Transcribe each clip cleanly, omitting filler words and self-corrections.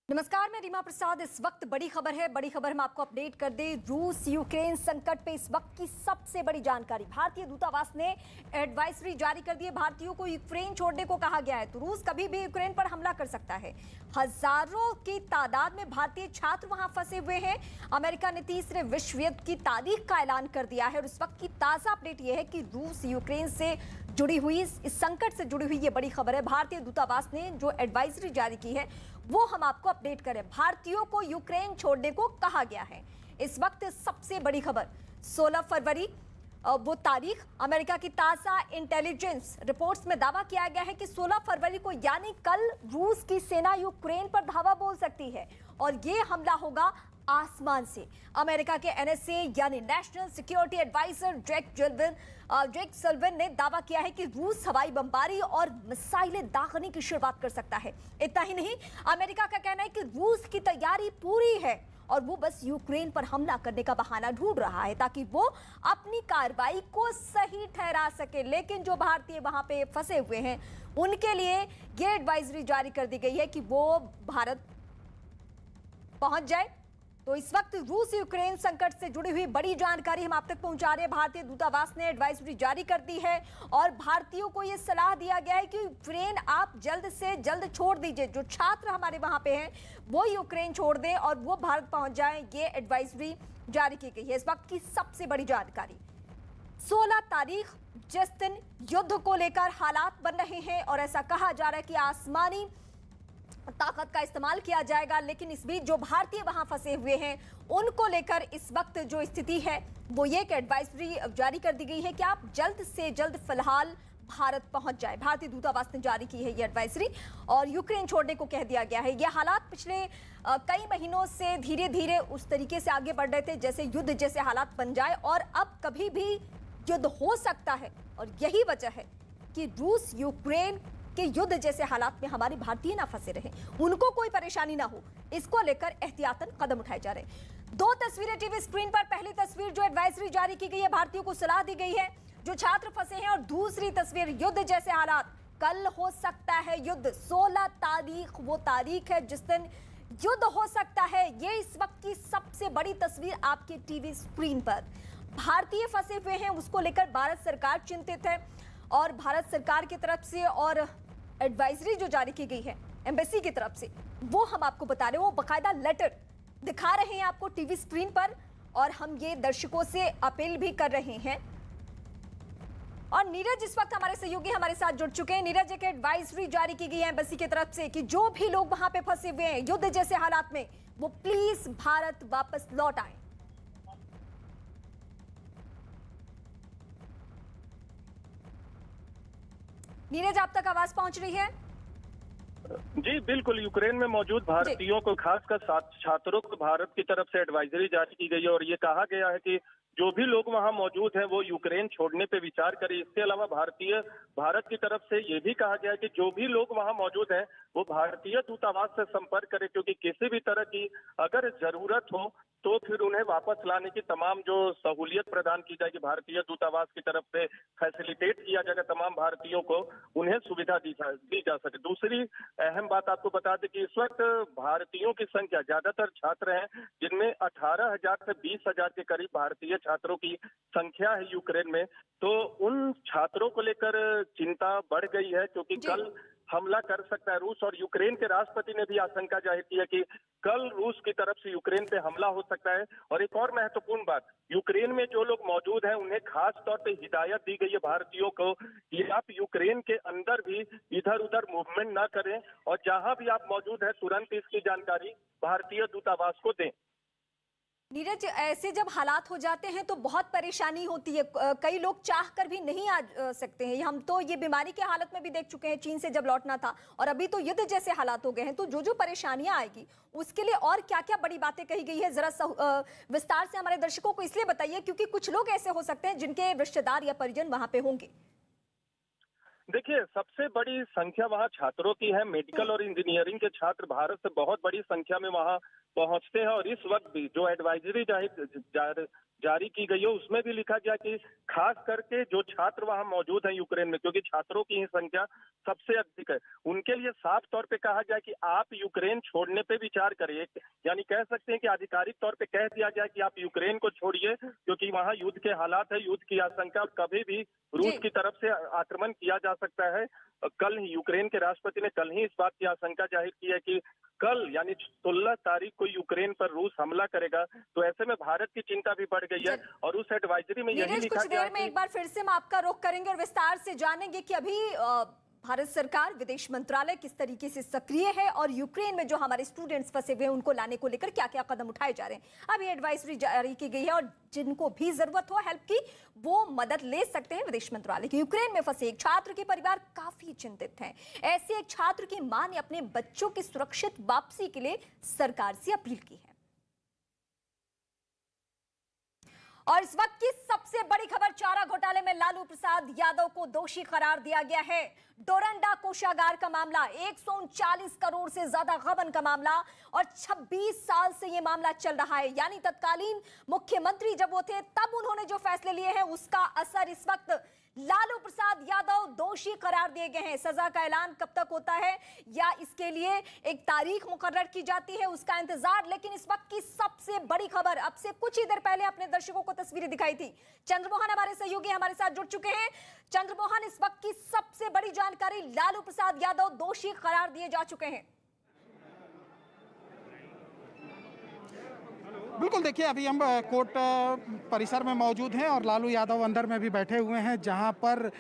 नमस्कार, मैं रीमा प्रसाद। इस वक्त बड़ी खबर है। बड़ी खबर हम आपको अपडेट कर दें। रूस यूक्रेन संकट पे इस वक्त की सबसे बड़ी जानकारी। भारतीय दूतावास ने एडवाइजरी जारी कर दी है। भारतीयों को यूक्रेन छोड़ने को कहा गया है, तो रूस कभी भी यूक्रेन पर हमला कर सकता है। हजारों की तादाद में भारतीय छात्र वहां फंसे हुए हैं। अमेरिका ने तीसरे विश्व युद्ध की तारीख का ऐलान कर दिया है और इस वक्त की ताजा अपडेट यह है कि रूस यूक्रेन से जुड़ी हुई इस संकट से जुड़ी हुई ये बड़ी खबर है। भारतीय दूतावास ने जो एडवाइजरी जारी की है वो हम आपको अपडेट करें। भारतीयों को यूक्रेन छोड़ने को कहा गया है। इस वक्त सबसे बड़ी खबर 16 फरवरी वो तारीख। अमेरिका की ताजा इंटेलिजेंस रिपोर्ट्स में दावा किया गया है कि 16 फरवरी को यानी कल रूस की सेना यूक्रेन पर धावा बोल सकती है और ये हमला होगा आसमान से। अमेरिका के एनएसए यानी नेशनल सिक्योरिटी एडवाइजर जेक सल्विन ने दावा किया है कि रूस हवाई बमबारी और मिसाइलें दागने की शुरुआत कर सकता है। इतना ही नहीं, अमेरिका का कहना है कि रूस की तैयारी पूरी है और वो बस यूक्रेन पर हमला करने का बहाना ढूंढ रहा है ताकि वो अपनी कार्रवाई को सही ठहरा सके। लेकिन जो भारतीय वहां पे फंसे हुए हैं उनके लिए ये एडवाइजरी जारी कर दी गई है कि वो भारत पहुंच जाए। तो इस वक्त रूस यूक्रेन संकट से जुड़ी हुई बड़ी जानकारी हम आप तक पहुंचा रहे हैं। भारतीय दूतावास ने एडवाइजरी जारी कर दी है और भारतीयों को यह सलाह दिया गया है कि यूक्रेन आप जल्द से जल्द छोड़ दीजिए। जो छात्र हमारे वहां पे हैं वो यूक्रेन छोड़ दें और वो भारत पहुंच जाएं। ये एडवाइजरी जारी की गई है। इस वक्त की सबसे बड़ी जानकारी 16 तारीख जिस दिन युद्ध को लेकर हालात बन रहे हैं और ऐसा कहा जा रहा है कि आसमानी ताकत का इस्तेमाल किया जाएगा। लेकिन इस बीच जो भारतीय वहां फंसे हुए हैं उनको लेकर इस वक्त जो स्थिति है वो ये कि एडवाइजरी जारी कर दी गई है कि आप जल्द से जल्द फिलहाल भारत पहुंच जाए। भारतीय दूतावास ने जारी की है ये एडवाइजरी और यूक्रेन छोड़ने को कह दिया गया है। ये हालात पिछले कई महीनों से धीरे धीरे उस तरीके से आगे बढ़ रहे थे जैसे युद्ध जैसे हालात बन जाए और अब कभी भी युद्ध हो सकता है और यही वजह है कि रूस यूक्रेन के युद्ध जैसे हालात में हमारे भारतीय ना फंसे रहे, उनको कोई परेशानी ना हो, इसको लेकर एहतियातन कदम उठाए जा रहे हैं। दो तस्वीरें टीवी स्क्रीन पर। पहली तस्वीर जो एडवाइजरी जारी की गई है, भारतीयों को सलाह दी गई है जो छात्र फंसे हैं, और दूसरी तस्वीर युद्ध जैसे हालात, कल हो सकता है युद्ध। 16 तारीख वो तारीख है जिस दिन युद्ध हो सकता है। ये इस वक्त की सबसे बड़ी तस्वीर आपके टीवी स्क्रीन पर। भारतीय फंसे हुए हैं, उसको लेकर भारत सरकार चिंतित है और भारत सरकार की तरफ से और एडवाइजरी जो जारी की गई है एम्बेसी की तरफ से वो हम आपको बता रहे हैं। वो बकायदा लेटर दिखा रहे हैं आपको टीवी स्क्रीन पर और हम ये दर्शकों से अपील भी कर रहे हैं। और नीरज इस वक्त हमारे सहयोगी हमारे साथ जुड़ चुके हैं। नीरज, एक एडवाइजरी जारी की गई है एम्बेसी की तरफ से कि जो भी लोग वहां पे फंसे हुए हैं युद्ध जैसे हालात में वो प्लीज भारत वापस लौट आए। नीरज, आप तक आवाज पहुंच रही है? जी बिल्कुल। यूक्रेन में मौजूद भारतीयों को, खासकर छात्रों को भारत की तरफ से एडवाइजरी जारी की गई है और ये कहा गया है कि जो भी लोग वहां मौजूद हैं वो यूक्रेन छोड़ने पे विचार करें। इसके अलावा भारत की तरफ से ये भी कहा गया है कि जो भी लोग वहां मौजूद हैं वो भारतीय दूतावास से संपर्क करें, क्योंकि किसी भी तरह की अगर जरूरत हो तो फिर उन्हें वापस लाने की तमाम जो सहूलियत प्रदान की जाएगी भारतीय दूतावास की तरफ से, फैसिलिटेट किया जाएगा तमाम भारतीयों को, उन्हें सुविधा दी जा सके। दूसरी अहम बात आपको बता दें कि इस वक्त भारतीयों की संख्या, ज्यादातर छात्र हैं जिनमें 18,000 से 20,000 के करीब भारतीय छात्रों की संख्या है यूक्रेन में। तो उन छात्रों को लेकर चिंता बढ़ गई है क्योंकि कल हमला कर सकता है रूस, और यूक्रेन के राष्ट्रपति ने भी आशंका जाहिर की है कि कल रूस की तरफ से यूक्रेन पे हमला हो सकता है। और एक और महत्वपूर्ण बात, यूक्रेन में जो लोग मौजूद हैं उन्हें खास तौर पे हिदायत दी गई है भारतीयों को कि आप यूक्रेन के अंदर भी इधर उधर मूवमेंट ना करें और जहां भी आप मौजूद हैं तुरंत इसकी जानकारी भारतीय दूतावास को दें। नीरज, ऐसे जब हालात हो जाते हैं तो बहुत परेशानी होती है। कई लोग चाह कर भी नहीं आ सकते हैं। हम तो ये बीमारी के हालत में भी देख चुके हैं, चीन से जब लौटना था, और अभी तो युद्ध जैसे हालात हो गए हैं। तो जो जो परेशानियां आएगी उसके लिए और क्या क्या बड़ी बातें कही गई है, जरा विस्तार से हमारे दर्शकों को इसलिए बताइए क्योंकि कुछ लोग ऐसे हो सकते हैं जिनके रिश्तेदार या परिजन वहां पे होंगे। देखिए, सबसे बड़ी संख्या वहाँ छात्रों की है। मेडिकल और इंजीनियरिंग के छात्र भारत से बहुत बड़ी संख्या में वहाँ पहुंचते हैं और इस वक्त भी जो एडवाइजरी जारी की गई है उसमें भी लिखा गया कि खास करके जो छात्र वहाँ मौजूद हैं यूक्रेन में, क्योंकि छात्रों की ही संख्या सबसे अधिक है, उनके लिए साफ तौर पे कहा गया कि आप यूक्रेन छोड़ने पे विचार करिए। यानी कह सकते हैं कि आधिकारिक तौर पे कह दिया गया कि आप यूक्रेन को छोड़िए, क्योंकि वहाँ युद्ध के हालात है, युद्ध की आशंका, और कभी भी रूस की तरफ से आक्रमण किया जा सकता है। कल ही यूक्रेन के राष्ट्रपति ने कल ही इस बात की आशंका जाहिर की है कि कल यानी 16 तारीख को यूक्रेन पर रूस हमला करेगा। तो ऐसे में भारत की चिंता भी बढ़ गई है और उस एडवाइजरी में यही लिखा कुछ गया देर में एक बार फिर से हम आपका रुख करेंगे और विस्तार से जानेंगे कि अभी भारत सरकार विदेश मंत्रालय किस तरीके से सक्रिय है और यूक्रेन में जो हमारे स्टूडेंट्स फंसे हुए हैं उनको लाने को लेकर क्या क्या कदम उठाए जा रहे हैं। अभी एडवाइजरी जारी की गई है और जिनको भी जरूरत हो हेल्प की वो मदद ले सकते हैं विदेश मंत्रालय की। यूक्रेन में फंसे एक छात्र के परिवार काफी चिंतित हैं। ऐसे एक छात्र की मां ने अपने बच्चों की सुरक्षित वापसी के लिए सरकार से अपील की है। और इस वक्त की सबसे बड़ी खबर, चारा घोटाले में लालू प्रसाद यादव को दोषी करार दिया गया है। डोरंडा कोषागार का मामला, 139 करोड़ से ज्यादा गबन का मामला और 26 साल से यह मामला चल रहा है। यानी तत्कालीन मुख्यमंत्री जब वो थे तब उन्होंने जो फैसले लिए हैं उसका असर इस वक्त लालू प्रसाद यादव दोषी करार दिए गए हैं। सजा का ऐलान कब तक होता है या इसके लिए एक तारीख मुकर्रर की जाती है उसका इंतजार। लेकिन इस वक्त की सबसे बड़ी खबर, अब से कुछ ही देर पहले अपने दर्शकों को तस्वीरें दिखाई थी। चंद्रमोहन हमारे सहयोगी हमारे साथ जुड़ चुके हैं। चंद्रमोहन, इस वक्त की सबसे बड़ी जानकारी, लालू प्रसाद यादव दोषी करार दिए जा चुके हैं। बिल्कुल, देखिए अभी हम कोर्ट परिसर में मौजूद हैं और लालू यादव अंदर में भी बैठे हुए हैं, जहां पर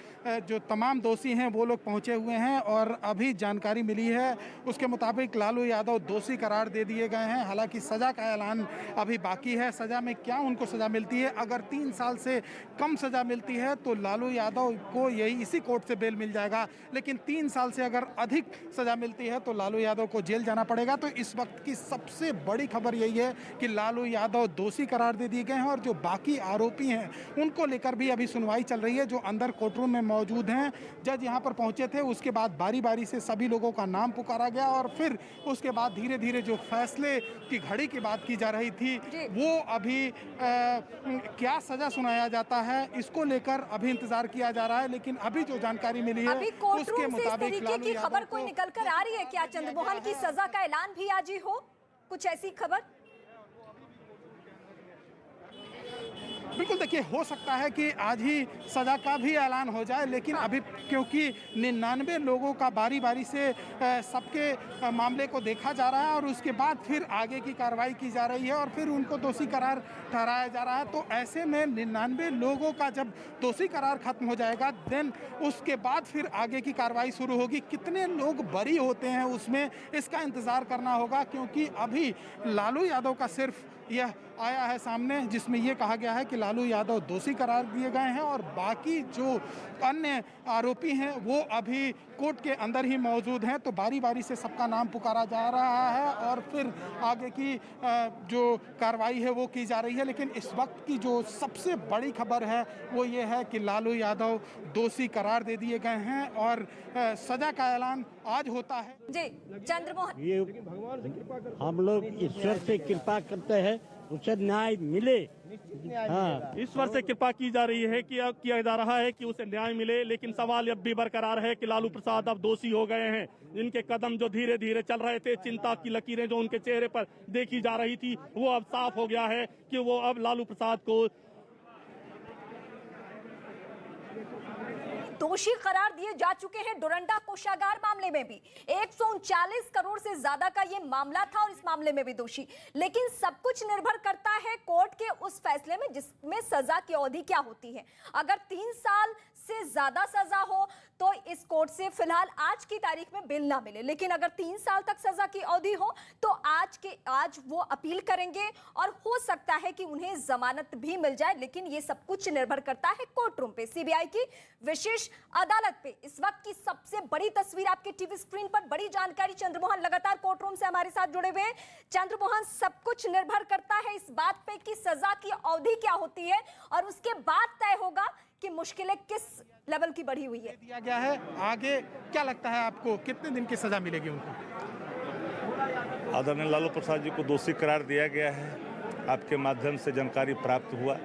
जो तमाम दोषी हैं वो लोग पहुंचे हुए हैं और अभी जानकारी मिली है उसके मुताबिक लालू यादव दोषी करार दे दिए गए हैं। हालांकि सज़ा का ऐलान अभी बाकी है। सज़ा में क्या उनको सज़ा मिलती है, अगर 3 साल से कम सज़ा मिलती है तो लालू यादव को यही इसी कोर्ट से बेल मिल जाएगा, लेकिन 3 साल से अगर अधिक सज़ा मिलती है तो लालू यादव को जेल जाना पड़ेगा। तो इस वक्त की सबसे बड़ी खबर यही है कि लालू यादव दोषी करार दे दिए गए हैं और जो बाकी आरोपी हैं उनको लेकर भी अभी सुनवाई चल रही है, जो अंदर कोर्टरूम में मौजूद हैं। जज यहां पर पहुंचे थे, उसके बाद बारी बारी से सभी लोगों का नाम पुकारा गया और फिर उसके बाद धीरे धीरे जो फैसले की घड़ी की बात की जा रही थी वो अभी क्या सजा सुनाया जाता है इसको लेकर अभी इंतजार किया जा रहा है। लेकिन अभी जो जानकारी मिली है उसके मुताबिक लालू यादव खबर कोई निकल कर आ रही है क्या चंद्रमोहन की सजा का ऐलान भी आज ही हो, कुछ ऐसी खबर? बिल्कुल, देखिए हो सकता है कि आज ही सज़ा का भी ऐलान हो जाए, लेकिन अभी क्योंकि 99 लोगों का बारी बारी से सबके मामले को देखा जा रहा है और उसके बाद फिर आगे की कार्रवाई की जा रही है और फिर उनको दोषी करार ठहराया जा रहा है। तो ऐसे में 99 लोगों का जब दोषी करार खत्म हो जाएगा देन उसके बाद फिर आगे की कार्रवाई शुरू होगी। कितने लोग बरी होते हैं उसमें इसका इंतज़ार करना होगा, क्योंकि अभी लालू यादव का सिर्फ यह आया है सामने जिसमें यह कहा गया है कि लालू यादव दोषी करार दिए गए हैं और बाकी जो अन्य आरोपी हैं वो अभी कोर्ट के अंदर ही मौजूद हैं। तो बारी बारी से सबका नाम पुकारा जा रहा है और फिर आगे की जो कार्रवाई है वो की जा रही है। लेकिन इस वक्त की जो सबसे बड़ी खबर है वो ये है कि लालू यादव दोषी करार दे दिए गए हैं और सजा का ऐलान आज होता है। जी चंद्रमोहन, ये हम लोग ईश्वर से कृपा करते हैं उसे न्याय मिले। हाँ, ईश्वर से कृपा की जा रही है कि अब किया जा रहा है कि उसे न्याय मिले, लेकिन सवाल अब भी बरकरार है कि लालू प्रसाद अब दोषी हो गए हैं। इनके कदम जो धीरे धीरे चल रहे थे, चिंता की लकीरें जो उनके चेहरे पर देखी जा रही थी, वो अब साफ हो गया है कि वो अब लालू प्रसाद को दोषी करार दिए जा चुके हैं। डोरंडा कोषागार मामले में भी 139 करोड़ से ज्यादा का ये मामला था और इस मामले में भी दोषी। लेकिन सब कुछ निर्भर करता है कोर्ट के उस फैसले में जिसमें सजा की अवधि क्या होती है। अगर 3 साल से ज्यादा सजा हो तो इस कोर्ट से फिलहाल आज की तारीख में बेल ना मिले, लेकिन अगर 3 साल तक सजा की अवधि हो तो आज वो अपील करेंगे और हो सकता है कि उन्हें जमानत भी मिल जाए। लेकिन ये सब कुछ निर्भर करता है कोर्ट रूम पे, सीबीआई की विशेष अदालत पे। इस वक्त की सबसे बड़ी तस्वीर आपके टीवी स्क्रीन पर, बड़ी जानकारी। चंद्रमोहन लगातार कोर्ट रूम से हमारे साथ जुड़े हुए हैं। चंद्रमोहन, सब कुछ निर्भर करता है इस बात पे कि सजा की अवधि क्या होती है और उसके बाद तय होगा की मुश्किलें किस लेवल की बढ़ी हुई है? दिया गया है, आगे क्या लगता है आपको कितने दिन की सजा मिलेगी उनको? आदरणीय लालू प्रसाद जी को दोषी करार दिया गया है। आपके माध्यम से जानकारी प्राप्त हुआ।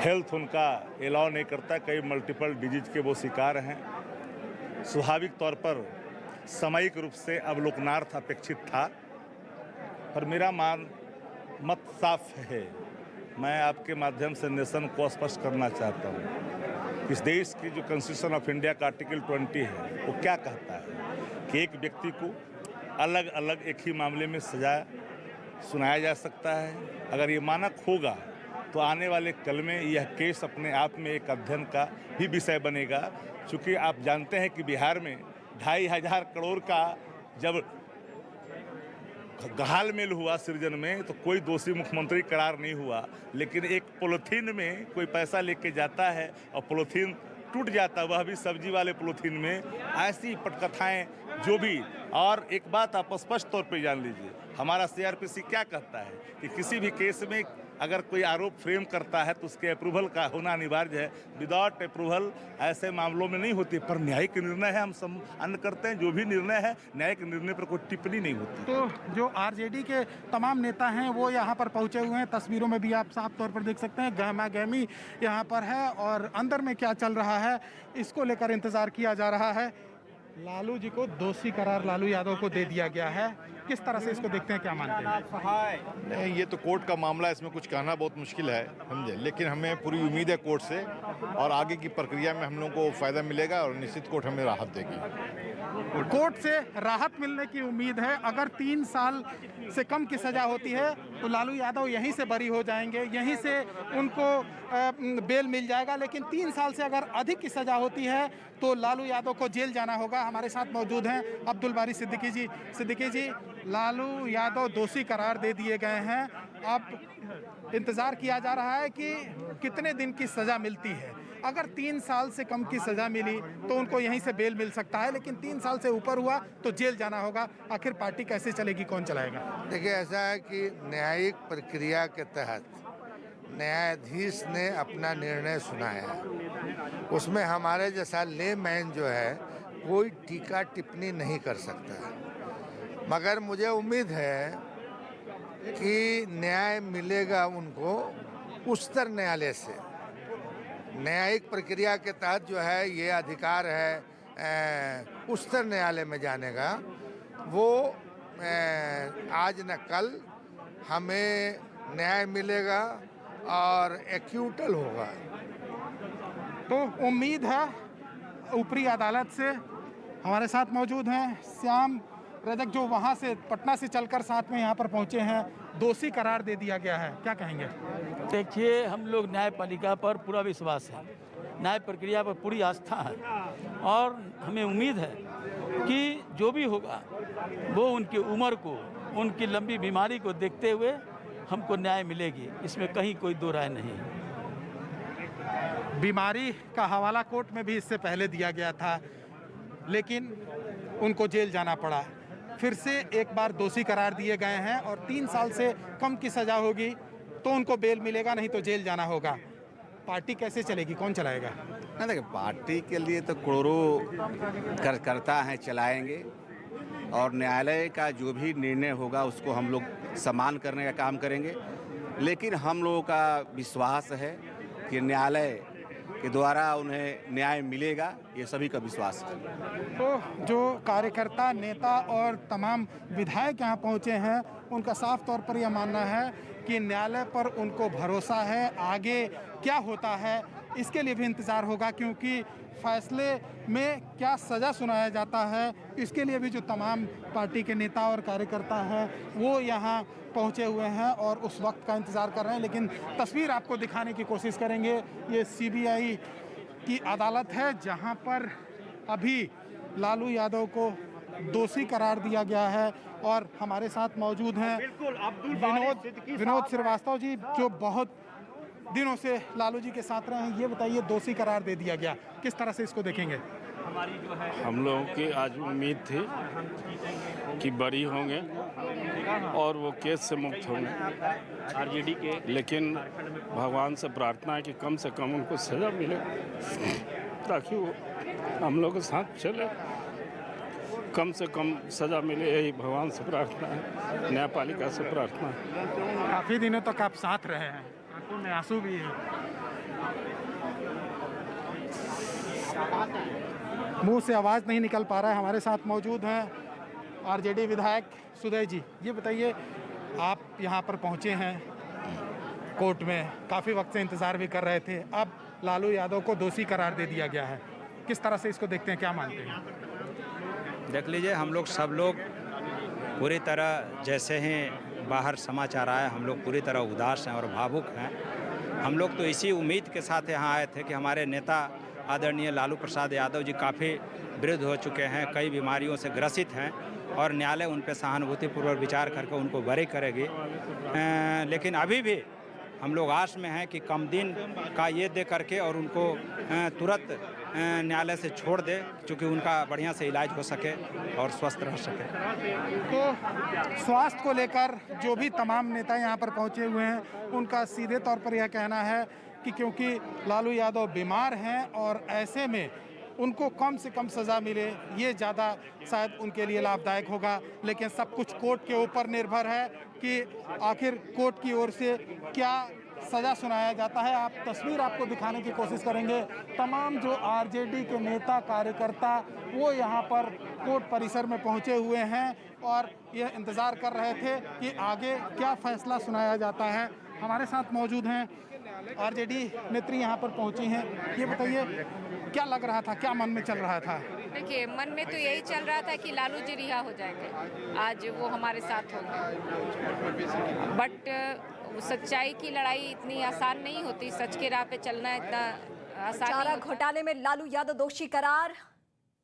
हेल्थ उनका अलाउ नहीं करता, कई मल्टीपल डिजीज के वो शिकार हैं। स्वाभाविक तौर पर सामयिक रूप से अवलोकनार्थ अपेक्षित था, पर मेरा मत साफ है। मैं आपके माध्यम से नेशन को स्पष्ट करना चाहता हूँ, इस देश की जो कॉन्स्टिट्यूशन ऑफ इंडिया का आर्टिकल 20 है वो क्या कहता है कि एक व्यक्ति को अलग अलग एक ही मामले में सजा सुनाया जा सकता है। अगर ये मानक होगा तो आने वाले कल में यह केस अपने आप में एक अध्ययन का भी विषय बनेगा, क्योंकि आप जानते हैं कि बिहार में 2,500 करोड़ का जब घालमेल हुआ सृजन में तो कोई दोषी मुख्यमंत्री करार नहीं हुआ, लेकिन एक पॉलीथीन में कोई पैसा लेके जाता है और पॉलीथीन टूट जाता, वह भी सब्जी वाले पॉलीथीन में। ऐसी पटकथाएं जो भी, और एक बात आप स्पष्ट तौर पे जान लीजिए, हमारा सीआरपीसी क्या कहता है कि किसी भी केस में अगर कोई आरोप फ्रेम करता है तो उसके अप्रूवल का होना अनिवार्य है। विदाउट अप्रूवल ऐसे मामलों में नहीं होती, पर न्यायिक निर्णय है, हम सम्मान करते हैं। जो भी निर्णय है न्यायिक निर्णय पर कोई टिप्पणी नहीं होती। तो जो आरजेडी के तमाम नेता हैं वो यहाँ पर पहुँचे हुए हैं, तस्वीरों में भी आप साफ तौर पर देख सकते हैं। गहमा गहमी यहाँ पर है और अंदर में क्या चल रहा है इसको लेकर इंतजार किया जा रहा है। लालू जी को दोषी करार लालू यादव को दे दिया गया है, किस तरह से इसको देखते हैं, क्या मानते हैं? नहीं, ये तो कोर्ट का मामला है, इसमें कुछ कहना बहुत मुश्किल है, समझे। लेकिन हमें पूरी उम्मीद है कोर्ट से, और आगे की प्रक्रिया में हम लोगों को फायदा मिलेगा और निश्चित कोर्ट हमें राहत देगी। कोर्ट से राहत मिलने की उम्मीद है। अगर 3 साल से कम की सजा होती है तो लालू यादव यहीं से बरी हो जाएंगे, यहीं से उनको बेल मिल जाएगा। लेकिन 3 साल से अगर अधिक की सजा होती है तो लालू यादव को जेल जाना होगा। हमारे साथ मौजूद हैं अब्दुल बारी सिद्दीकी जी। सिद्दीकी जी, लालू यादव दोषी करार दे दिए गए हैं, अब इंतज़ार किया जा रहा है कि कितने दिन की सज़ा मिलती है। अगर 3 साल से कम की सज़ा मिली तो उनको यहीं से बेल मिल सकता है, लेकिन 3 साल से ऊपर हुआ तो जेल जाना होगा। आखिर पार्टी कैसे चलेगी, कौन चलाएगा? देखिए, ऐसा है कि न्यायिक प्रक्रिया के तहत न्यायाधीश ने अपना निर्णय सुनाया, उसमें हमारे जैसा लेमैन जो है कोई टीका टिप्पणी नहीं कर सकता है। मगर मुझे उम्मीद है कि न्याय मिलेगा उनको उच्चतर न्यायालय से। न्यायिक प्रक्रिया के तहत जो है ये अधिकार है उच्चतर न्यायालय में जाने का, वो आज न कल हमें न्याय मिलेगा और एक्यूटल होगा। तो उम्मीद है ऊपरी अदालत से। हमारे साथ मौजूद हैं श्याम रजक, जो वहाँ से पटना से चलकर साथ में यहाँ पर पहुँचे हैं। दोषी करार दे दिया गया है, क्या कहेंगे? देखिए, हम लोग न्यायपालिका पर पूरा विश्वास है, न्याय प्रक्रिया पर पूरी आस्था है, और हमें उम्मीद है कि जो भी होगा वो उनकी उम्र को, उनकी लंबी बीमारी को देखते हुए हमको न्याय मिलेगी, इसमें कहीं कोई दो राय नहीं। बीमारी का हवाला कोर्ट में भी इससे पहले दिया गया था, लेकिन उनको जेल जाना पड़ा। फिर से एक बार दोषी करार दिए गए हैं और 3 साल से कम की सज़ा होगी तो उनको बेल मिलेगा, नहीं तो जेल जाना होगा। पार्टी कैसे चलेगी, कौन चलाएगा? नहीं, देखिए, पार्टी के लिए तो करोड़ों कार्यकर्ता हैं, चलाएंगे, और न्यायालय का जो भी निर्णय होगा उसको हम लोग सम्मान करने का काम करेंगे। लेकिन हम लोगों का विश्वास है कि न्यायालय के द्वारा उन्हें न्याय मिलेगा, ये सभी का विश्वास है। तो जो कार्यकर्ता, नेता और तमाम विधायक यहाँ पहुँचे हैं, उनका साफ तौर पर यह मानना है कि न्यायालय पर उनको भरोसा है। आगे क्या होता है इसके लिए भी इंतज़ार होगा, क्योंकि फैसले में क्या सज़ा सुनाया जाता है इसके लिए भी जो तमाम पार्टी के नेता और कार्यकर्ता हैं वो यहाँ पहुँचे हुए हैं और उस वक्त का इंतज़ार कर रहे हैं। लेकिन तस्वीर आपको दिखाने की कोशिश करेंगे। ये सीबीआई की अदालत है जहाँ पर अभी लालू यादव को दोषी करार दिया गया है, और हमारे साथ मौजूद हैं विनोद श्रीवास्तव जी, जो बहुत दिनों से लालू जी के साथ रहे हैं। ये बताइए, दोषी करार दे दिया गया, किस तरह से इसको देखेंगे? हम लोगों की आज उम्मीद थी कि बरी होंगे, और वो केस से मुक्त होंगे आरजेडी के। लेकिन भगवान से प्रार्थना है कि कम से कम उनको सज़ा मिले ताकि वो हम लोग के साथ चले, कम से कम सज़ा मिले, यही भगवान से प्रार्थना है, न्यायपालिका से प्रार्थना है। काफ़ी दिनों तक आप साथ रहे हैं, आंखों में आंसू भी है, मुंह से आवाज़ नहीं निकल पा रहा है। हमारे साथ मौजूद हैं आरजेडी विधायक सुदय जी। ये बताइए, आप यहाँ पर पहुँचे हैं कोर्ट में, काफ़ी वक्त से इंतज़ार भी कर रहे थे, अब लालू यादव को दोषी करार दे दिया गया है, किस तरह से इसको देखते हैं, क्या मानते हैं? देख लीजिए, हम लोग सब लोग पूरी तरह, जैसे ही बाहर समाचार आया, हम लोग पूरी तरह उदास हैं और भावुक हैं। हम लोग तो इसी उम्मीद के साथ यहाँ आए थे कि हमारे नेता आदरणीय लालू प्रसाद यादव जी काफ़ी वृद्ध हो चुके हैं, कई बीमारियों से ग्रसित हैं और न्यायालय उन पर सहानुभूतिपूर्वक विचार करके उनको बरी करेगी। लेकिन अभी भी हम लोग आस में हैं कि कम दिन का ये दे करके और उनको तुरंत न्यायालय से छोड़ दे, क्योंकि उनका बढ़िया से इलाज हो सके और स्वस्थ रह सके। तो स्वास्थ्य को लेकर जो भी तमाम नेता यहाँ पर पहुँचे हुए हैं, उनका सीधे तौर पर यह कहना है कि क्योंकि लालू यादव बीमार हैं और ऐसे में उनको कम से कम सज़ा मिले, ये ज़्यादा शायद उनके लिए लाभदायक होगा। लेकिन सब कुछ कोर्ट के ऊपर निर्भर है कि आखिर कोर्ट की ओर से क्या सज़ा सुनाया जाता है। आप तस्वीर आपको दिखाने की कोशिश करेंगे। तमाम जो आरजेडी के नेता कार्यकर्ता वो यहाँ पर कोर्ट परिसर में पहुँचे हुए हैं और ये इंतज़ार कर रहे थे कि आगे क्या फैसला सुनाया जाता है। हमारे साथ मौजूद हैं आरजेडी नेत्री, यहाँ पर पहुँची हैं। ये बताइए, क्या लग रहा था, क्या मन में चल रहा था? देखिए, मन में तो यही चल रहा था कि लालू जी रिहा हो जाएंगे, आज वो हमारे साथ होंगे। बट सच्चाई की लड़ाई इतनी आसान नहीं होती, सच के राह पे चलना इतना आसान नहीं होता। घोटाले में लालू यादव दोषी करार।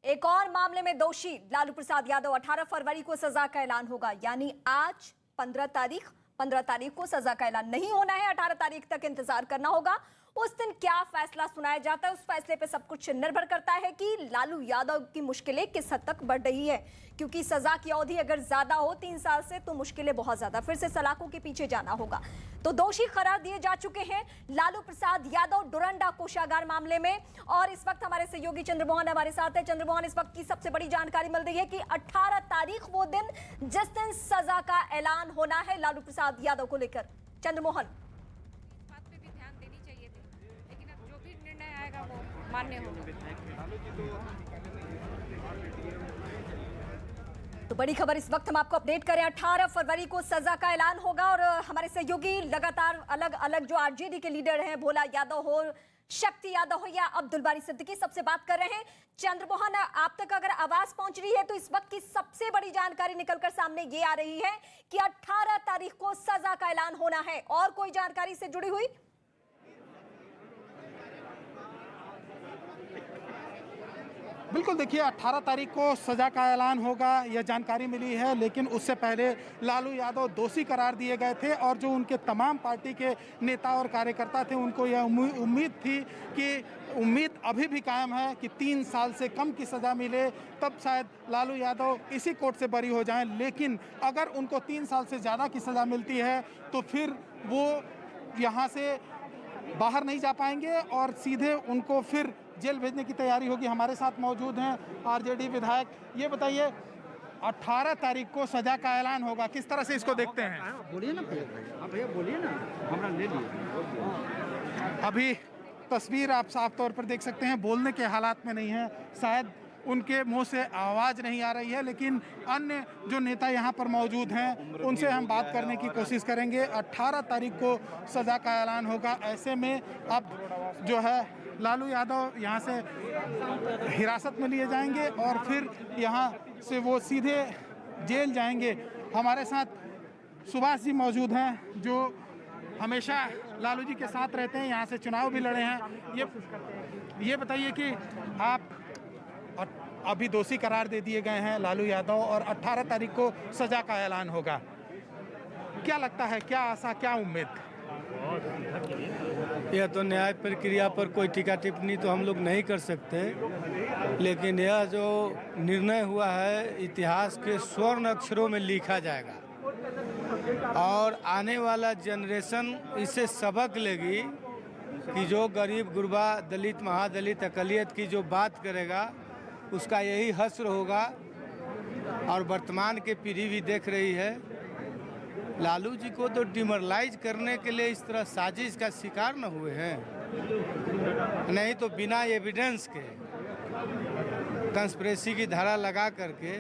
एक और मामले में दोषी लालू प्रसाद यादव, 18 फरवरी को सजा का ऐलान होगा, यानी आज 15 तारीख को सजा का ऐलान नहीं होना है, 18 तारीख तक इंतजार करना होगा। उस दिन क्या फैसला सुनाया जाता है, उस फैसले पे सब कुछ निर्भर करता है कि लालू यादव की मुश्किलें किस हद तक बढ़ रही है, क्योंकि सजा की अवधि अगर ज्यादा हो 3 साल से, तो मुश्किलें बहुत ज्यादा, फिर से सलाखों के पीछे जाना होगा। तो दोषी करार दिए जा चुके हैं लालू प्रसाद यादव डोरंडा कोषागार मामले में। और इस वक्त हमारे सहयोगी चंद्रमोहन हमारे साथ है। चंद्रमोहन, इस वक्त की सबसे बड़ी जानकारी मिल रही है कि 18 तारीख वो दिन जिस दिन सजा का ऐलान होना है लालू प्रसाद यादव को लेकर। चंद्रमोहन, बात पे भी ध्यान देनी चाहिए थी, लेकिन अब जो भी निर्णय आएगा वो मान्य होगा। तो बड़ी खबर इस वक्त हम आपको अपडेट करें, 18 फरवरी को सजा का ऐलान होगा और हमारे सहयोगी लगातार अलग अलग जो आरजेडी के लीडर हैं, भोला यादव हो, शक्ति यादव हो या अब्दुल बारी सिद्दीकी, सबसे बात कर रहे हैं। चंद्रमोहन, आप तक अगर आवाज पहुंच रही है तो इस वक्त की सबसे बड़ी जानकारी निकलकर सामने ये आ रही है कि 18 तारीख को सजा का ऐलान होना है। और कोई जानकारी से जुड़ी हुई? बिल्कुल, देखिए 18 तारीख को सज़ा का ऐलान होगा, यह जानकारी मिली है। लेकिन उससे पहले लालू यादव दोषी करार दिए गए थे और जो उनके तमाम पार्टी के नेता और कार्यकर्ता थे, उनको यह उम्मीद थी कि उम्मीद अभी भी कायम है कि 3 साल से कम की सज़ा मिले, तब शायद लालू यादव इसी कोर्ट से बरी हो जाएं। लेकिन अगर उनको 3 साल से ज़्यादा की सज़ा मिलती है तो फिर वो यहाँ से बाहर नहीं जा पाएंगे और सीधे उनको फिर जेल भेजने की तैयारी होगी। हमारे साथ मौजूद हैं आरजेडी विधायक। ये बताइए, 18 तारीख को सजा का ऐलान होगा, किस तरह से इसको देखते हैं? बोलिए ना भैया, बोलिए ना, हमरा ले लिए। अभी तस्वीर आप साफ तौर पर देख सकते हैं, बोलने के हालात में नहीं है, शायद उनके मुंह से आवाज़ नहीं आ रही है। लेकिन अन्य जो नेता यहाँ पर मौजूद हैं, उनसे हम बात करने की कोशिश करेंगे। 18 तारीख को सज़ा का ऐलान होगा, ऐसे में अब जो है लालू यादव यहाँ से हिरासत में लिए जाएंगे और फिर यहाँ से वो सीधे जेल जाएंगे। हमारे साथ सुभाष जी मौजूद हैं, जो हमेशा लालू जी के साथ रहते हैं, यहाँ से चुनाव भी लड़े हैं। ये बताइए कि आप अभी दोषी करार दे दिए गए हैं लालू यादव और 18 तारीख को सजा का ऐलान होगा, क्या लगता है, क्या आशा, क्या उम्मीद? यह तो न्याय प्रक्रिया पर कोई टीका टिप्पणी तो हम लोग नहीं कर सकते, लेकिन यह जो निर्णय हुआ है इतिहास के स्वर्ण अक्षरों में लिखा जाएगा। और आने वाला जनरेशन इससे सबक लेगी कि जो गरीब गुरबा दलित महादलित अकलियत की जो बात करेगा उसका यही हश्र होगा। और वर्तमान की पीढ़ी भी देख रही है, लालू जी को तो डिमोरलाइज करने के लिए इस तरह साजिश का शिकार न हुए हैं, नहीं तो बिना एविडेंस के कंस्पिरेसी की धारा लगा करके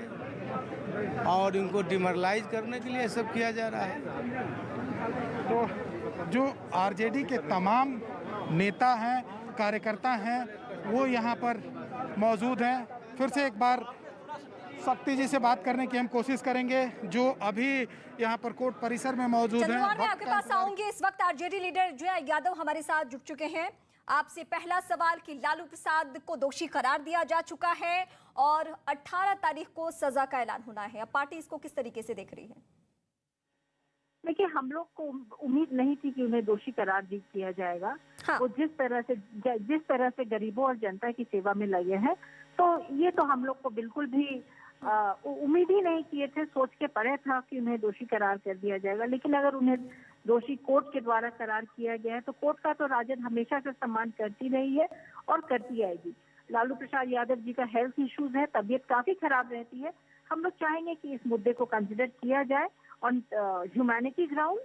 और इनको डिमोरलाइज करने के लिए सब किया जा रहा है। तो जो आरजेडी के तमाम नेता हैं, कार्यकर्ता हैं, वो यहाँ पर मौजूद हैं। फिर से एक बार शक्ति जी से बात करने की हम कोशिश करेंगे, जो अभी यहाँ पर कोर्ट परिसर में मौजूद हैं। मैं आपके पास आऊंगी। इस वक्त आरजेडी लीडर जय यादव हमारे साथ जुड़ चुके हैं। आपसे पहला सवाल कि लालू प्रसाद को दोषी करार दिया जा चुका है और 18 तारीख को सजा का ऐलान होना है। अब पार्टी इसको किस तरीके से देख रही है? देखिए, हम लोग को उम्मीद नहीं थी कि उन्हें दोषी करार किया जाएगा। हाँ। वो जिस तरह से गरीबों और जनता की सेवा में लगे हैं, तो ये तो हम लोग को बिल्कुल भी उम्मीद ही नहीं किए थे। सोच के परे था कि उन्हें दोषी करार कर दिया जाएगा, लेकिन अगर उन्हें दोषी कोर्ट के द्वारा करार किया गया है तो कोर्ट का तो राजद हमेशा से सम्मान करती रही है और करती आएगी। लालू प्रसाद यादव जी का हेल्थ इश्यूज है, तबीयत काफी खराब रहती है। हम लोग चाहेंगे कि इस मुद्दे को कंसिडर किया जाए ऑन ह्यूमैनिटी ग्राउंड।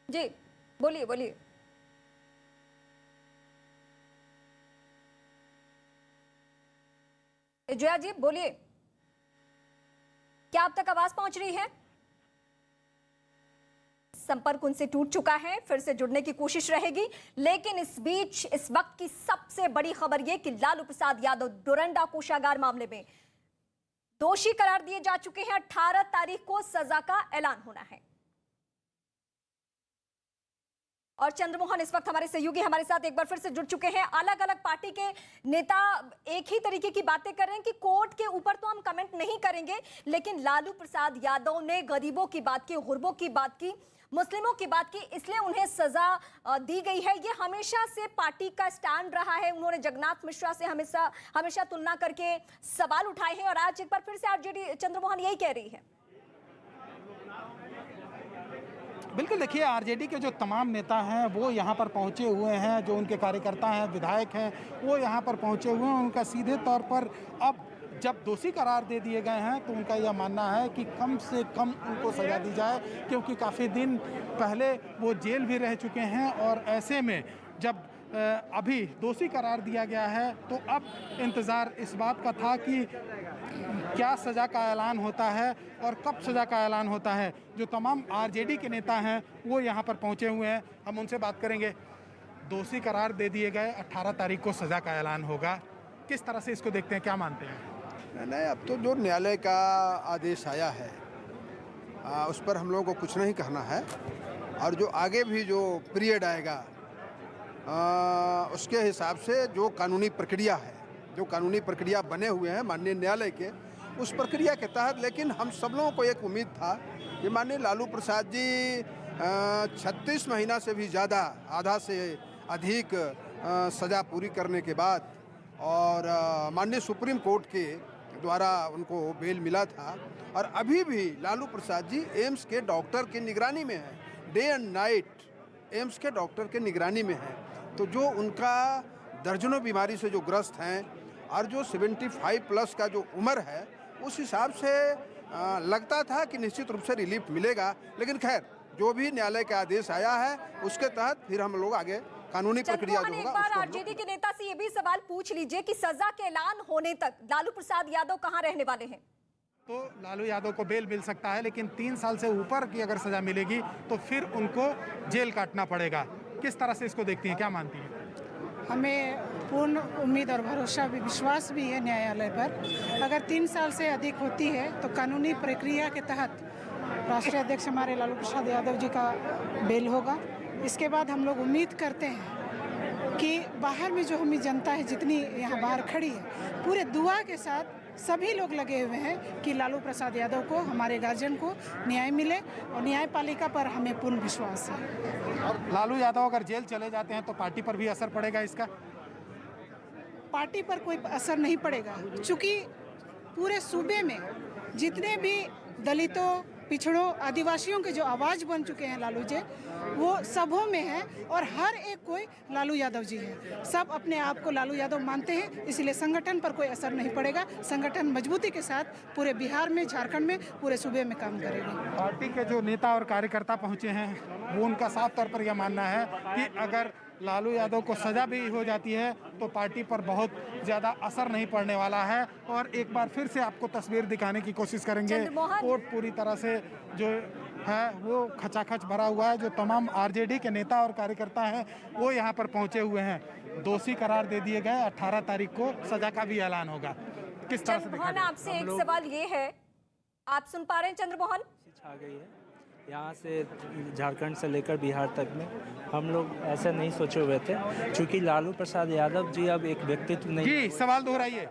जी बोलिए बोलिए। जया जी बोलिए, क्या आप तक आवाज पहुंच रही है? संपर्क उनसे टूट चुका है, फिर से जुड़ने की कोशिश रहेगी। लेकिन इस बीच इस वक्त की सबसे बड़ी खबर यह कि लालू प्रसाद यादव डोरंडा कोषागार मामले में दोषी करार दिए जा चुके हैं। 18 तारीख को सजा का ऐलान होना है। और चंद्रमोहन इस वक्त हमारे सहयोगी हमारे साथ एक बार फिर से जुड़ चुके हैं। अलग अलग पार्टी के नेता एक ही तरीके की बातें कर रहे हैं कि कोर्ट के ऊपर तो हम कमेंट नहीं करेंगे, लेकिन लालू प्रसाद यादव ने गरीबों की बात की, गुरबों की बात की, मुस्लिमों की बात की, इसलिए उन्हें सजा दी गई है। ये हमेशा से पार्टी का स्टैंड रहा है। उन्होंने जगन्नाथ मिश्रा से हमेशा तुलना करके सवाल उठाए हैं और आज एक बार फिर से आरजेडी चंद्रमोहन यही कह रही है। बिल्कुल, देखिए आरजेडी के जो तमाम नेता हैं वो यहाँ पर पहुँचे हुए हैं, जो उनके कार्यकर्ता हैं, विधायक हैं, वो यहाँ पर पहुँचे हुए हैं। उनका सीधे तौर पर अब जब दोषी करार दे दिए गए हैं तो उनका यह मानना है कि कम से कम उनको सजा दी जाए, क्योंकि काफ़ी दिन पहले वो जेल भी रह चुके हैं। और ऐसे में जब अभी दोषी करार दिया गया है तो अब इंतज़ार इस बात का था कि क्या सज़ा का ऐलान होता है और कब सज़ा का ऐलान होता है। जो तमाम आरजेडी के नेता हैं वो यहाँ पर पहुँचे हुए हैं, हम उनसे बात करेंगे। दोषी करार दे दिए गए, 18 तारीख को सज़ा का ऐलान होगा, किस तरह से इसको देखते हैं, क्या मानते हैं? नहीं, अब तो जो न्यायालय का आदेश आया है उस पर हम लोगों को कुछ नहीं कहना है। और जो आगे भी जो पीरियड आएगा उसके हिसाब से जो कानूनी प्रक्रिया है, जो कानूनी प्रक्रिया बने हुए हैं माननीय न्यायालय के, उस प्रक्रिया के तहत। लेकिन हम सब लोगों को एक उम्मीद था कि माननीय लालू प्रसाद जी 36 महीना से भी ज़्यादा, आधा से अधिक सज़ा पूरी करने के बाद और माननीय सुप्रीम कोर्ट के द्वारा उनको बेल मिला था। और अभी भी लालू प्रसाद जी एम्स के डॉक्टर की निगरानी में है, डे एंड नाइट एम्स के डॉक्टर के निगरानी में है। तो जो उनका दर्जनों बीमारी से जो ग्रस्त हैं और जो 75 प्लस का जो उम्र है, उस हिसाब से लगता था कि निश्चित रूप से रिलीफ मिलेगा। लेकिन खैर, जो भी न्यायालय का आदेश आया है उसके तहत फिर हम लोग आगे कानूनी प्रक्रिया जो होगा। एक बार आरजेडी के नेता से ये भी सवाल पूछ लीजिए कि सजा के ऐलान होने तक लालू प्रसाद यादव कहां रहने वाले हैं? तो लालू यादव को बेल मिल सकता है, लेकिन 3 साल से ऊपर की अगर सजा मिलेगी तो फिर उनको जेल काटना पड़ेगा। किस तरह से इसको देखती हैं, क्या मानती हैं? हमें पूर्ण उम्मीद और भरोसा भी, विश्वास भी है न्यायालय पर। अगर 3 साल से अधिक होती है तो कानूनी प्रक्रिया के तहत राष्ट्रीय अध्यक्ष हमारे लालू प्रसाद यादव जी का बेल होगा। इसके बाद हम लोग उम्मीद करते हैं कि बाहर में जो हमें जनता है, जितनी यहाँ बाहर खड़ी है, पूरे दुआ के साथ सभी लोग लगे हुए हैं कि लालू प्रसाद यादव को, हमारे गार्जियन को न्याय मिले। और न्यायपालिका पर हमें पूर्ण विश्वास है। और लालू यादव अगर जेल चले जाते हैं तो पार्टी पर भी असर पड़ेगा इसका? पार्टी पर कोई असर नहीं पड़ेगा, चूँकि पूरे सूबे में जितने भी दलितों, पिछड़ों आदिवासियों के जो आवाज़ बन चुके हैं लालू जी, वो सबों में है और हर एक कोई लालू यादव जी है। सब अपने आप को लालू यादव मानते हैं, इसलिए संगठन पर कोई असर नहीं पड़ेगा। संगठन मजबूती के साथ पूरे बिहार में, झारखंड में, पूरे सूबे में काम करेगा। पार्टी के जो नेता और कार्यकर्ता पहुंचे हैं, वो उनका साफ तौर पर यह मानना है कि अगर लालू यादव को सजा भी हो जाती है तो पार्टी पर बहुत ज़्यादा असर नहीं पड़ने वाला है। और एक बार फिर से आपको तस्वीर दिखाने की कोशिश करेंगे। कोर्ट पूरी तरह से जो है वो खचाखच भरा हुआ है। जो तमाम आरजेडी के नेता और कार्यकर्ता हैं वो यहाँ पर पहुँचे हुए हैं। दोषी करार दे दिए गए। 18 तारीख को सजा का भी ऐलान होगा। किस तरह से चंद्रमोहन, आपसे एक सवाल ये है, आप सुन पा रहे हैं चंद्रमोहन? आ गई है यहाँ से झारखंड से लेकर बिहार तक में। हम लोग ऐसा नहीं सोचे हुए थे, क्योंकि लालू प्रसाद यादव जी अब एक व्यक्तित्व नहीं। जी, सवाल दोहराइए।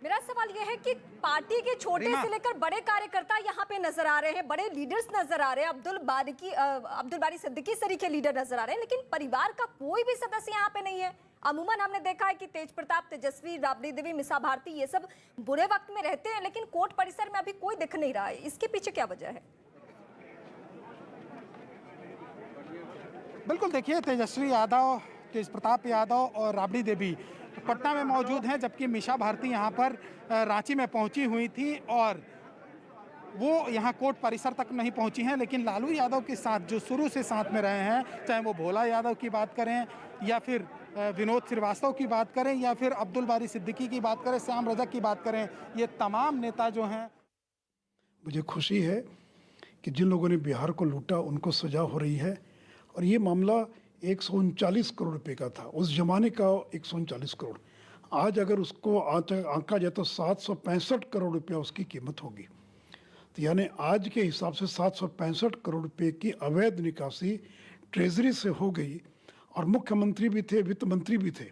मेरा सवाल यह है कि पार्टी के छोटे से लेकर बड़े कार्यकर्ता यहाँ पे नजर आ रहे हैं, बड़े लीडर्स नजर आ रहे हैं, अब्दुल बारी सिद्दीकी सरी के लीडर नजर आ रहे हैं, लेकिन परिवार का कोई भी सदस्य यहाँ पे नहीं है। अमूमन हमने देखा है कि तेज प्रताप, तेजस्वी, राबड़ी देवी, मिसा भारती ये सब बुरे वक्त में रहते हैं, लेकिन कोर्ट परिसर में अभी कोई दिख नहीं रहा है। इसके पीछे क्या वजह है? बिल्कुल, देखिए, तेजस्वी यादव, तेज प्रताप यादव और राबड़ी देवी पटना में मौजूद हैं, जबकि मिसा भारती यहाँ पर रांची में पहुँची हुई थी और वो यहाँ कोर्ट परिसर तक नहीं पहुँची हैं। लेकिन लालू यादव के साथ जो शुरू से साथ में रहे हैं, चाहे वो भोला यादव की बात करें या फिर विनोद श्रीवास्तव की बात करें या फिर अब्दुल बारी सिद्दीकी की बात करें, श्याम रजक की बात करें, ये तमाम नेता जो हैं। मुझे खुशी है कि जिन लोगों ने बिहार को लूटा उनको सजा हो रही है। और ये मामला 139 करोड़ रुपए का था, उस जमाने का 139 करोड़। आज अगर उसको आंका जाए तो 765 करोड़ रुपया उसकी कीमत होगी। तो यानी आज के हिसाब से 765 करोड़ रुपए की अवैध निकासी ट्रेजरी से हो गई। और मुख्यमंत्री भी थे, वित्त मंत्री भी थे,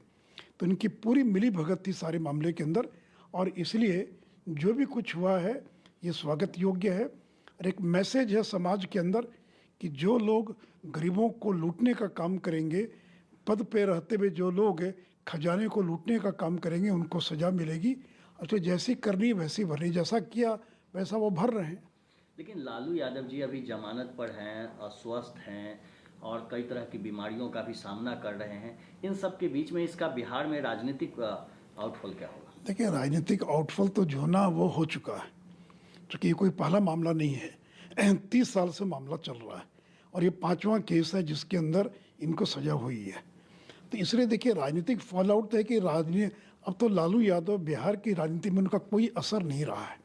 तो इनकी पूरी मिली भगत थी सारे मामले के अंदर। और इसलिए जो भी कुछ हुआ है ये स्वागत योग्य है। और एक मैसेज है समाज के अंदर कि जो लोग गरीबों को लूटने का काम करेंगे, पद पे रहते हुए जो लोग खजाने को लूटने का काम करेंगे, उनको सजा मिलेगी। अच्छा, जैसी करनी वैसी भरनी, जैसा किया वैसा वो भर रहे हैं। लेकिन लालू यादव जी अभी जमानत पर हैं, अस्वस्थ हैं और कई तरह की बीमारियों का भी सामना कर रहे हैं। इन सब के बीच में इसका बिहार में राजनीतिक आउटफॉल क्या होगा? देखिए, राजनीतिक आउटफॉल तो जो ना वो हो चुका है, क्योंकि ये कोई पहला मामला नहीं है। 30 साल से मामला चल रहा है और ये 5वां केस है जिसके अंदर इनको सजा हुई है। तो इसलिए देखिए, राजनीतिक फॉल आउट है कि अब तो लालू यादव बिहार की राजनीति में उनका कोई असर नहीं रहा है।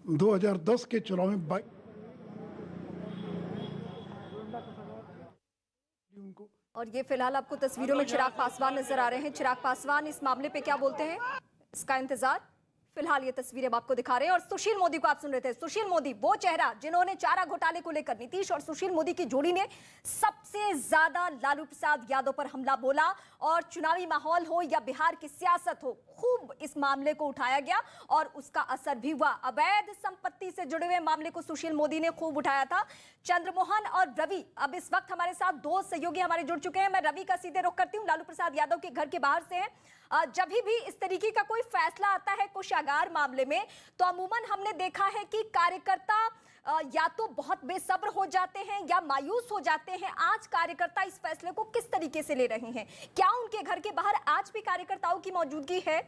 2010 के चुनाव में और ये फिलहाल आपको तस्वीरों में चिराग पासवान नजर आ रहे हैं। चिराग पासवान इस मामले पे क्या बोलते हैं, इसका इंतजार। फिलहाल ये तस्वीरें हम आपको दिखा रहे हैं। और सुशील मोदी को आप सुन रहे थे। सुशील मोदी वो चेहरा जिन्होंने चारा घोटाले को लेकर नीतीश और सुशील मोदी की जोड़ी ने सबसे ज्यादा लालू प्रसाद यादव पर हमला बोला। और चुनावी माहौल हो या बिहार की सियासत हो, खूब इस मामले को उठाया गया और उसका असर भी हुआ। अवैध संपत्ति से जुड़े हुए मामले को सुशील मोदी ने खूब उठाया था। चंद्रमोहन और रवि अब इस वक्त हमारे साथ दो सहयोगी हमारे जुड़ चुके हैं। मैं रवि का सीधे रुख करती हूँ, लालू प्रसाद यादव के घर के बाहर से है। जब भी इस तरीके का कोई फैसला आता है कोषागार मामले में, तो अमूमन हमने देखा है कि कार्यकर्ता या तो बहुत बेसब्र हो जाते हैं या मायूस हो जाते हैं। आज कार्यकर्ता इस फैसले को किस तरीके से ले रहे हैं? क्या उनके घर के बाहर आज भी कार्यकर्ताओं की मौजूदगी है?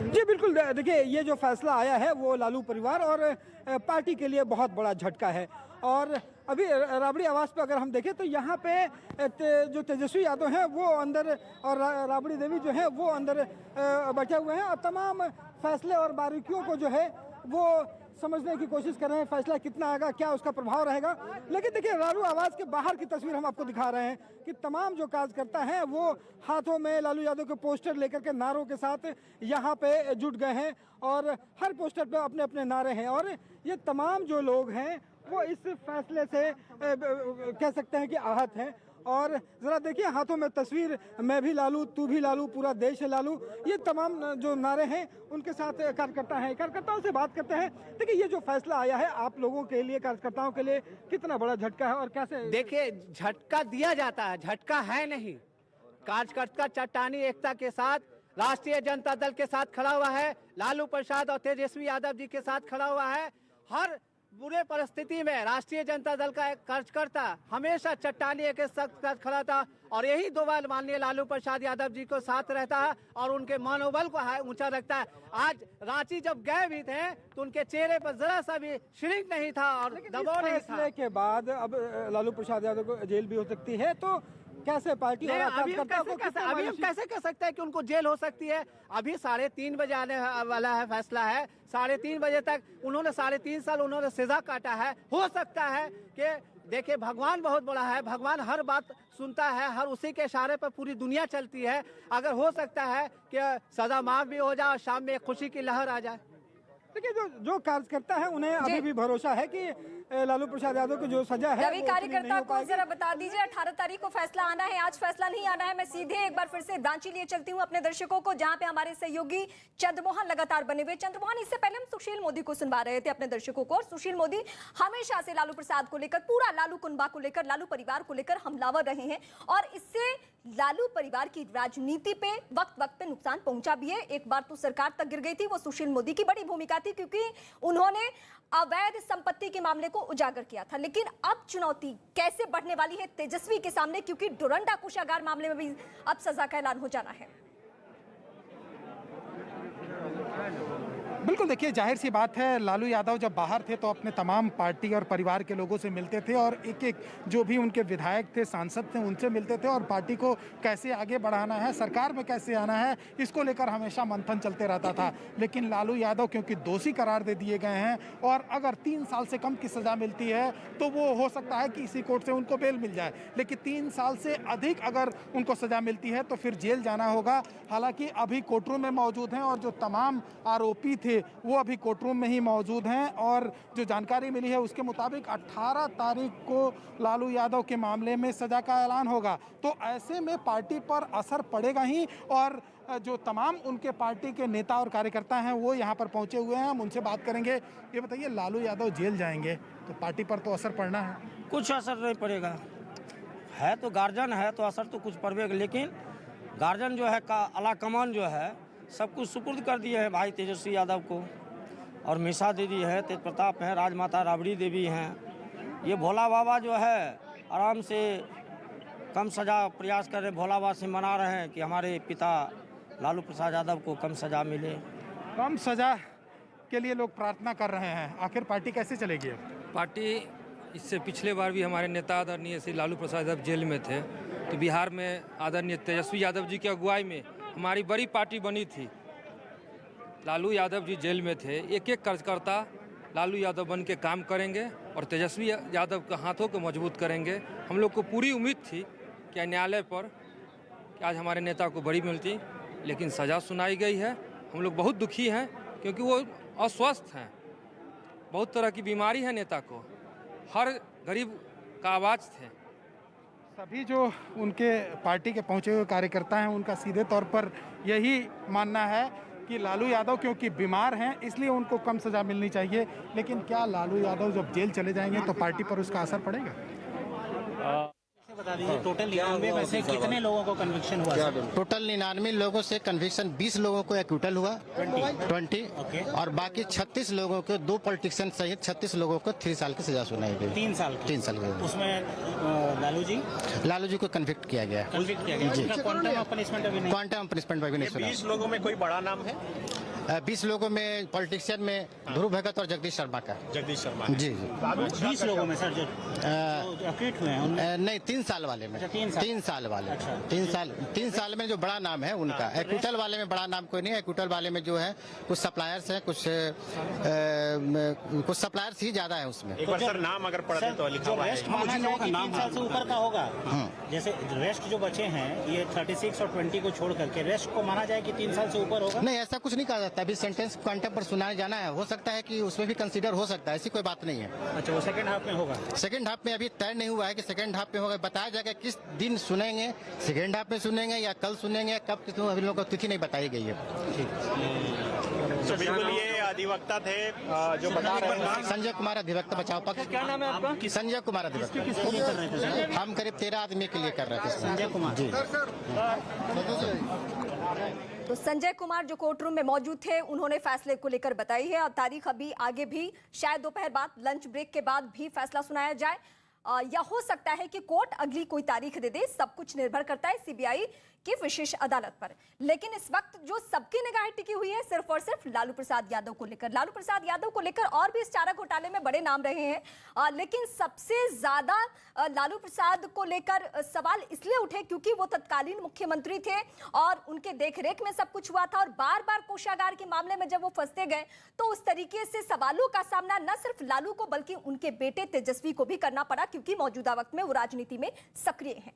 जी बिल्कुल, देखिए, ये जो फैसला आया है वो लालू परिवार और पार्टी के लिए बहुत बड़ा झटका है। और अभी राबड़ी आवास पे अगर हम देखें तो यहाँ पे जो तेजस्वी यादव हैं वो अंदर और राबड़ी देवी जो है वो अंदर बैठे हुए हैं और तमाम फैसले और बारीकियों को जो है वो समझने की कोशिश कर रहे हैं। फैसला कितना आएगा, क्या उसका प्रभाव रहेगा। लेकिन देखिए, लालू आवास के बाहर की तस्वीर हम आपको दिखा रहे हैं कि तमाम जो कार्यकर्ता हैं वो हाथों में लालू यादव के पोस्टर लेकर के नारों के साथ यहाँ पे जुट गए हैं और हर पोस्टर पे अपने अपने नारे हैं। और ये तमाम जो लोग हैं वो इस फैसले से कह सकते हैं कि आहत हैं। और ज़रा देखिए, हाथों में तस्वीर, मैं भी लालू, तू भी लालू, पूरा देश है लालू, ये तमाम जो नारे हैं उनके साथ कार्यकर्ता हैं। कार्यकर्ताओं से बात करते हैं। देखिए, ये जो फैसला आया है आप लोगों के लिए, कार्यकर्ताओं के लिए कितना बड़ा झटका है और कैसे? देखिए, झटका दिया जाता है, झटका है नहीं। कार्यकर्ता चट्टानी एकता के साथ राष्ट्रीय जनता दल के साथ खड़ा हुआ है, लालू प्रसाद और तेजस्वी यादव जी के साथ खड़ा हुआ है। हर बुरे परिस्थिति में राष्ट्रीय जनता दल का एक कार्यकर्ता हमेशा चट्टानी के साथ खड़ा था और यही दो बार माननीय लालू प्रसाद यादव जी को साथ रहता है और उनके मनोबल को ऊंचा रखता है। आज रांची जब गए भी थे तो उनके चेहरे पर जरा सा भी श्रिंक नहीं था और दबाव नहीं था। फैसले के बाद अब लालू प्रसाद यादव को जेल भी हो सकती है, तो कैसे पार्टी और अभी हम कैसे कह सकते हैं कि उनको जेल हो सकती है? अभी 3:30 बजे आने वाला है फैसला है। 3:30 बजे तक उन्होंने 3.5 साल उन्होंने सजा काटा है। हो सकता है कि देखिए भगवान बहुत बड़ा है, भगवान हर बात सुनता है, हर उसी के इशारे पर पूरी दुनिया चलती है। अगर हो सकता है कि सजा माफ भी हो जाए और शाम में खुशी की लहर आ जाए। देखिए जो कार्यकर्ता है उन्हें अभी भी भरोसा है कि लालू प्रसाद यादव को जो सजा है रवि कार्यकर्ता को जरा बता दीजिए 18 तारीख को फैसला आना है, आज फैसला नहीं आना है। मैं सीधे एक बार फिर से रांची लिए चलती हूँ अपने दर्शकों को, जहां पे हमारे सहयोगी चंद्रमोहन लगातार बने हुए। चंद्रमोहन, इससे पहले हम सुशील मोदी को सुनवा रहे थे अपने दर्शकों को, और सुशील मोदी हमेशा से लालू प्रसाद को लेकर, पूरा लालू कुनबा को लेकर, लालू परिवार को लेकर हमलावर रहे हैं और इससे लालू परिवार की राजनीति पे वक्त वक्त पे नुकसान पहुंचा भी है। एक बार तो सरकार तक गिर गई थी, वो सुशील मोदी की बड़ी भूमिका थी क्योंकि उन्होंने अवैध संपत्ति के मामले को उजागर किया था। लेकिन अब चुनौती कैसे बढ़ने वाली है तेजस्वी के सामने, क्योंकि डोरंडा कोषागार मामले में भी अब सजा का ऐलान हो जाना है। बिल्कुल, देखिए जाहिर सी बात है, लालू यादव जब बाहर थे तो अपने तमाम पार्टी और परिवार के लोगों से मिलते थे और एक एक जो भी उनके विधायक थे, सांसद थे, उनसे मिलते थे और पार्टी को कैसे आगे बढ़ाना है, सरकार में कैसे आना है, इसको लेकर हमेशा मंथन चलते रहता था। लेकिन लालू यादव क्योंकि दोषी करार दे दिए गए हैं और अगर 3 साल से कम की सज़ा मिलती है तो वो हो सकता है कि इसी कोर्ट से उनको बेल मिल जाए, लेकिन 3 साल से अधिक अगर उनको सज़ा मिलती है तो फिर जेल जाना होगा। हालांकि अभी कोर्ट रूम में मौजूद हैं और जो तमाम आरोपी थे वो अभी कोर्ट रूम में ही मौजूद हैं और जो जानकारी मिली है उसके मुताबिक 18 तारीख को लालू यादव के मामले में सजा का ऐलान होगा। तो ऐसे में पार्टी पर असर पड़ेगा ही और जो तमाम उनके पार्टी के नेता और कार्यकर्ता हैं वो यहाँ पर पहुँचे हुए हैं, हम उनसे बात करेंगे। ये बताइए, लालू यादव जेल जाएंगे तो पार्टी पर तो असर पड़ना है? कुछ असर नहीं पड़ेगा, है तो गार्जियन है तो असर तो कुछ पड़ेगा, लेकिन गार्जियन जो है आला कमान जो है सब कुछ सुपुर्द कर दिए हैं भाई तेजस्वी यादव को, और मीसा दीदी है, तेज प्रताप है, राजमाता राबड़ी देवी हैं। ये भोला बाबा जो है आराम से कम सज़ा प्रयास कर रहे, भोला बाबा से मना रहे हैं कि हमारे पिता लालू प्रसाद यादव को कम सज़ा मिले। कम सज़ा के लिए लोग प्रार्थना कर रहे हैं, आखिर पार्टी कैसे चलेगी? पार्टी इससे पिछले बार भी हमारे नेता आदरणीय श्री लालू प्रसाद यादव जेल में थे, तो बिहार में आदरणीय तेजस्वी यादव जी की अगुवाई में हमारी बड़ी पार्टी बनी थी। लालू यादव जी जेल में थे, एक एक कार्यकर्ता लालू यादव बन के काम करेंगे और तेजस्वी यादव के हाथों को मजबूत करेंगे। हम लोग को पूरी उम्मीद थी कि न्यायालय पर कि आज हमारे नेता को बड़ी मिलती, लेकिन सज़ा सुनाई गई है। हम लोग बहुत दुखी हैं क्योंकि वो अस्वस्थ हैं, बहुत तरह की बीमारी है नेता को, हर गरीब का आवाज़ थे। सभी जो उनके पार्टी के पहुंचे हुए कार्यकर्ता हैं उनका सीधे तौर पर यही मानना है कि लालू यादव क्योंकि बीमार हैं इसलिए उनको कम सज़ा मिलनी चाहिए। लेकिन क्या लालू यादव जब जेल चले जाएंगे तो पार्टी पर उसका असर पड़ेगा? बता दीजिए, टोटल 99 में से कितने लोगों को कन्विक्शन हुआ? टोटल 99 लोगों से कन्विक्शन 20 लोगों को एक्यूटल हुआ 20 और बाकी 36 लोगों को, 2 पॉलिटिशियन सहित 36 लोगों को 3 साल की सजा सुनाई गई। 3 साल की। उसमें लालू जी को कन्विक्ट किया गया। क्वांटम ऑफ पनिशमेंट अभी नहीं सुना। 20 लोगों में कोई बड़ा नाम है? 20 लोगों में पॉलिटिशियन में ध्रुव भगत और जगदीश शर्मा का। जी 20 लोगों में सर जो एक्यूट हुए हैं नहीं, 3 साल वाले में। 3 साल वाले। 3 साल में जो बड़ा नाम है उनका। एक्यूटल वाले में बड़ा नाम कोई नहीं। एक्यूटल वाले में जो है कुछ सप्लायर्स हैं, कुछ सप्लायर्स ही ज्यादा है उसमें। एक बार सर नाम अगर पढ़ दें तो लिखा हुआ है 3 साल से ऊपर का होगा। जैसे रेस्ट जो बचे हैं ये 36 और 20 को छोड़ करके रेस्ट को माना जाए कि 3 साल से ऊपर होगा? नहीं, ऐसा कुछ नहीं कहा जाता। अभी सेंटेंस क्वांटम पर सुनाया जाना है, हो सकता है कि उसमें भी कंसीडर हो सकता है, ऐसी कोई बात नहीं है। अच्छा, वो सेकंड हाफ में होगा? सेकंड हाफ में अभी तय नहीं हुआ है कि सेकंड हाफ में होगा। बताया जाएगा किस दिन सुनेंगे, सेकंड हाफ में सुनेंगे या कल सुनेंगे, कब अभी लोगों को तिथि नहीं बताई गई है। तो बिल्कुल ये अधिवक्ता थे जो बता रहे हैं। संजय कुमार, अधिवक्ता बचाव पक्ष। क्या नाम है आपका? संजय कुमार, अधिवक्ता। हम करीब 13 आदमी के लिए कर रहे थे। संजय कुमार जी। तो संजय कुमार जो कोर्ट रूम में मौजूद थे, उन्होंने फैसले को लेकर बताई है और तारीख अभी आगे भी शायद दोपहर बाद लंच ब्रेक के बाद भी फैसला सुनाया जाए या हो सकता है कि कोर्ट अगली कोई तारीख दे दे। सब कुछ निर्भर करता है सीबीआई की विशेष अदालत पर। लेकिन इस वक्त जो सबकी निगाहें टिकी हुई है सिर्फ और सिर्फ लालू प्रसाद यादव को लेकर। लालू प्रसाद यादव को लेकर और भी इस चारा घोटाले में बड़े नाम रहे हैं, लेकिन सबसे ज्यादा लालू प्रसाद को लेकर सवाल इसलिए उठे क्योंकि वो तत्कालीन मुख्यमंत्री थे और उनके देखरेख में सब कुछ हुआ था। और बार बार कोषागार के मामले में जब वो फंसते गए तो उस तरीके से सवालों का सामना न सिर्फ लालू को बल्कि उनके बेटे तेजस्वी को भी करना पड़ा, क्योंकि मौजूदा वक्त में वो राजनीति में सक्रिय हैं।